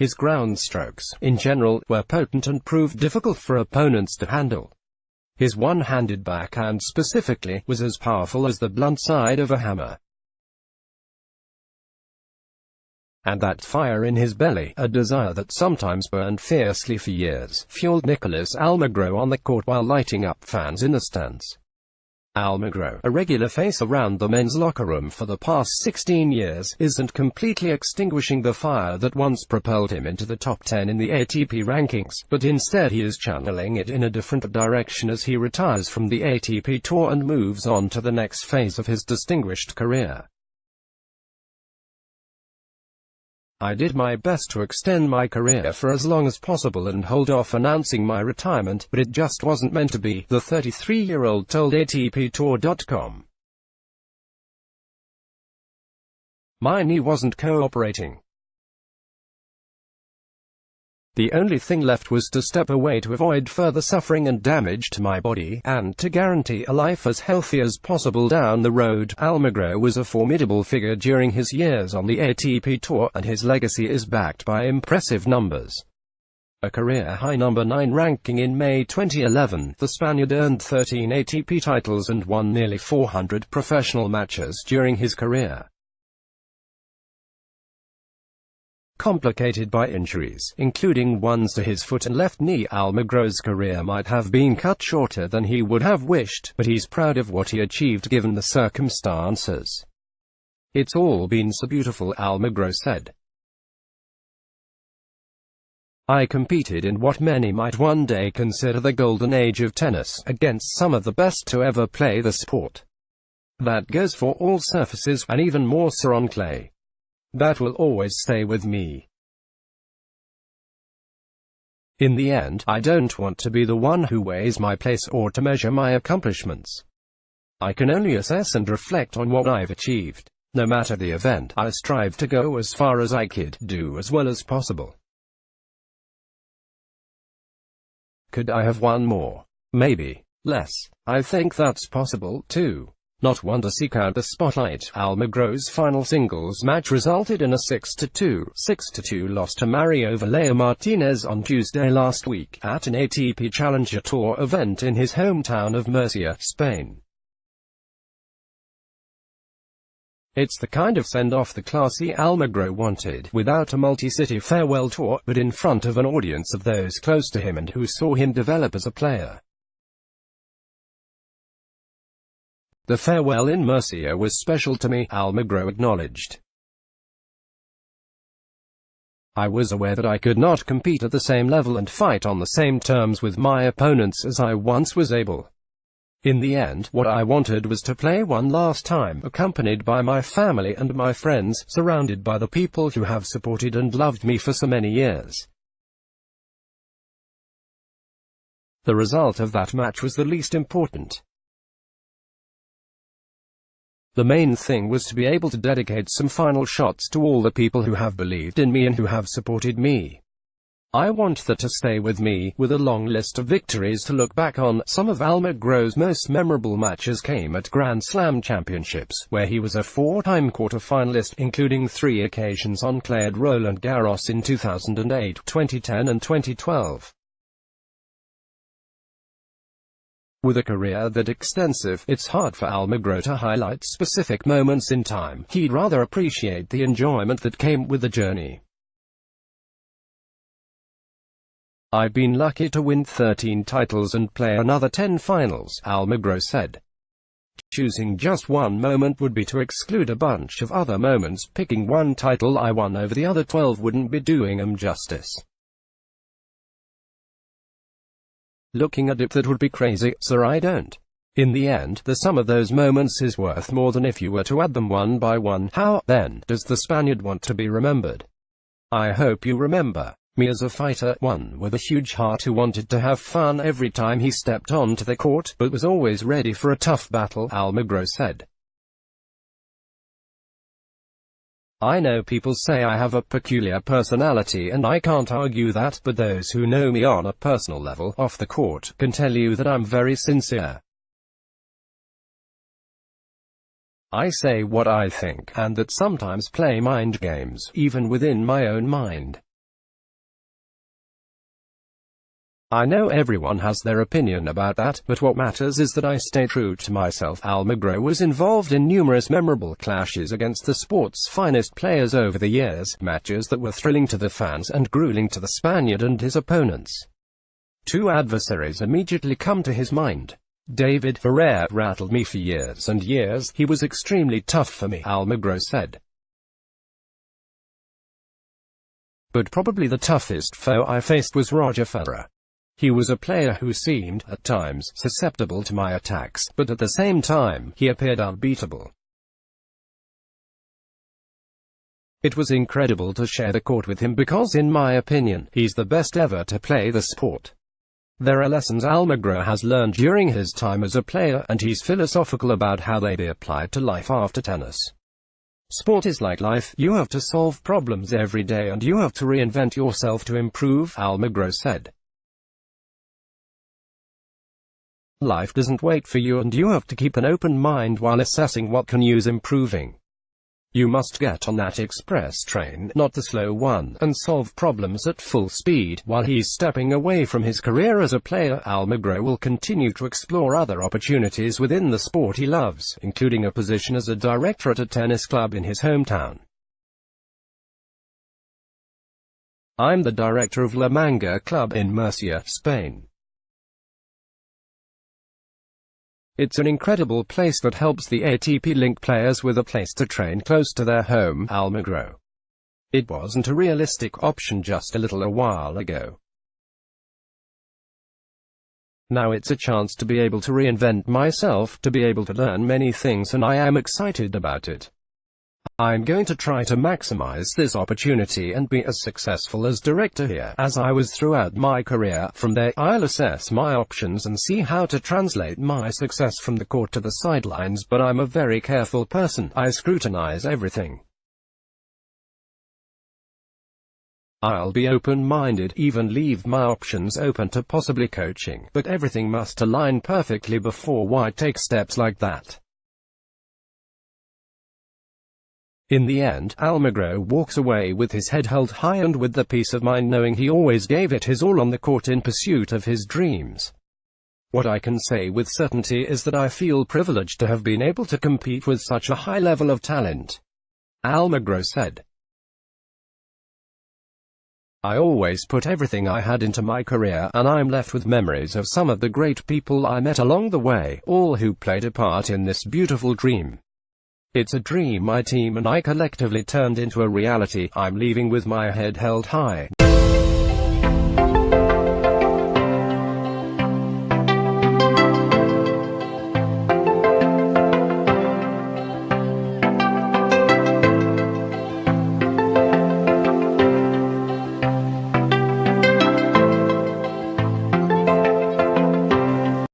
His ground strokes, in general, were potent and proved difficult for opponents to handle. His one-handed backhand specifically, was as powerful as the blunt side of a hammer. And that fire in his belly, a desire that sometimes burned fiercely for years, fueled Nicolas Almagro on the court while lighting up fans in the stands. Almagro, a regular face around the men's locker room for the past 16 years, isn't completely extinguishing the fire that once propelled him into the top 10 in the ATP rankings, but instead he is channeling it in a different direction as he retires from the ATP Tour and moves on to the next phase of his distinguished career. I did my best to extend my career for as long as possible and hold off announcing my retirement, but it just wasn't meant to be, the 33-year-old told ATPTour.com. My knee wasn't cooperating. The only thing left was to step away to avoid further suffering and damage to my body, and to guarantee a life as healthy as possible down the road. Almagro was a formidable figure during his years on the ATP Tour, and his legacy is backed by impressive numbers. A career-high number 9 ranking in May 2011, the Spaniard earned 13 ATP titles and won nearly 400 professional matches during his career. Complicated by injuries, including ones to his foot and left knee, Almagro's career might have been cut shorter than he would have wished, but he's proud of what he achieved given the circumstances. "It's all been so beautiful," Almagro said. "I competed in what many might one day consider the golden age of tennis, against some of the best to ever play the sport. That goes for all surfaces, and even more so on clay. That will always stay with me. In the end, I don't want to be the one who weighs my place or to measure my accomplishments. I can only assess and reflect on what I've achieved. No matter the event, I strive to go as far as I could, do as well as possible. Could I have won more? Maybe. Less. I think that's possible, too. Not one to seek out the spotlight." Almagro's final singles match resulted in a 6-2 loss to Mario Vallejo Martinez on Tuesday last week, at an ATP Challenger Tour event in his hometown of Murcia, Spain. It's the kind of send-off the classy Almagro wanted, without a multi-city farewell tour, but in front of an audience of those close to him and who saw him develop as a player. "The farewell in Murcia was special to me," Almagro acknowledged. "I was aware that I could not compete at the same level and fight on the same terms with my opponents as I once was able. In the end, what I wanted was to play one last time, accompanied by my family and my friends, surrounded by the people who have supported and loved me for so many years. The result of that match was the least important. The main thing was to be able to dedicate some final shots to all the people who have believed in me and who have supported me. I want that to stay with me, with a long list of victories to look back on." Some of Almagro's most memorable matches came at Grand Slam championships, where he was a 4-time quarter-finalist, including 3 occasions on clay at Roland Garros in 2008, 2010 and 2012. With a career that extensive, it's hard for Almagro to highlight specific moments in time. He'd rather appreciate the enjoyment that came with the journey. "I've been lucky to win 13 titles and play another 10 finals," Almagro said. "Choosing just one moment would be to exclude a bunch of other moments. Picking one title I won over the other 12 wouldn't be doing them justice. Looking at it, that would be crazy, so I don't. In the end, the sum of those moments is worth more than if you were to add them one by one. How, then, does the Spaniard want to be remembered? I hope you remember me as a fighter, one with a huge heart who wanted to have fun every time he stepped onto the court, but was always ready for a tough battle," Almagro said. "I know people say I have a peculiar personality and I can't argue that, but those who know me on a personal level, off the court, can tell you that I'm very sincere. I say what I think, and that sometimes play mind games, even within my own mind. I know everyone has their opinion about that, but what matters is that I stay true to myself. Almagro was involved in numerous memorable clashes against the sport's finest players over the years, matches that were thrilling to the fans and grueling to the Spaniard and his opponents. Two adversaries immediately come to his mind. David Ferrer rattled me for years and years. He was extremely tough for me, Almagro said. But probably the toughest foe I faced was Roger Federer. He was a player who seemed, at times, susceptible to my attacks, but at the same time, he appeared unbeatable. It was incredible to share the court with him because, in my opinion, he's the best ever to play the sport. There are lessons Almagro has learned during his time as a player, and he's philosophical about how they be applied to life after tennis. Sport is like life, you have to solve problems every day and you have to reinvent yourself to improve, Almagro said. Life doesn't wait for you and you have to keep an open mind while assessing what can use improving. You must get on that express train, not the slow one, and solve problems at full speed. While he's stepping away from his career as a player, Almagro will continue to explore other opportunities within the sport he loves, including a position as a director at a tennis club in his hometown. I'm the director of La Manga Club in Murcia, Spain. It's an incredible place that helps the ATP link players with a place to train close to their home, Almagro. It wasn't a realistic option just a while ago. Now it's a chance to be able to reinvent myself, to be able to learn many things, and I am excited about it. I'm going to try to maximize this opportunity and be as successful as director here as I was throughout my career. From there, I'll assess my options and see how to translate my success from the court to the sidelines, but I'm a very careful person. I scrutinize everything. I'll be open-minded, even leave my options open to possibly coaching, but everything must align perfectly before I take steps like that. In the end, Almagro walks away with his head held high and with the peace of mind knowing he always gave it his all on the court in pursuit of his dreams. What I can say with certainty is that I feel privileged to have been able to compete with such a high level of talent, Almagro said. I always put everything I had into my career, and I'm left with memories of some of the great people I met along the way, all who played a part in this beautiful dream. It's a dream my team and I collectively turned into a reality. I'm leaving with my head held high.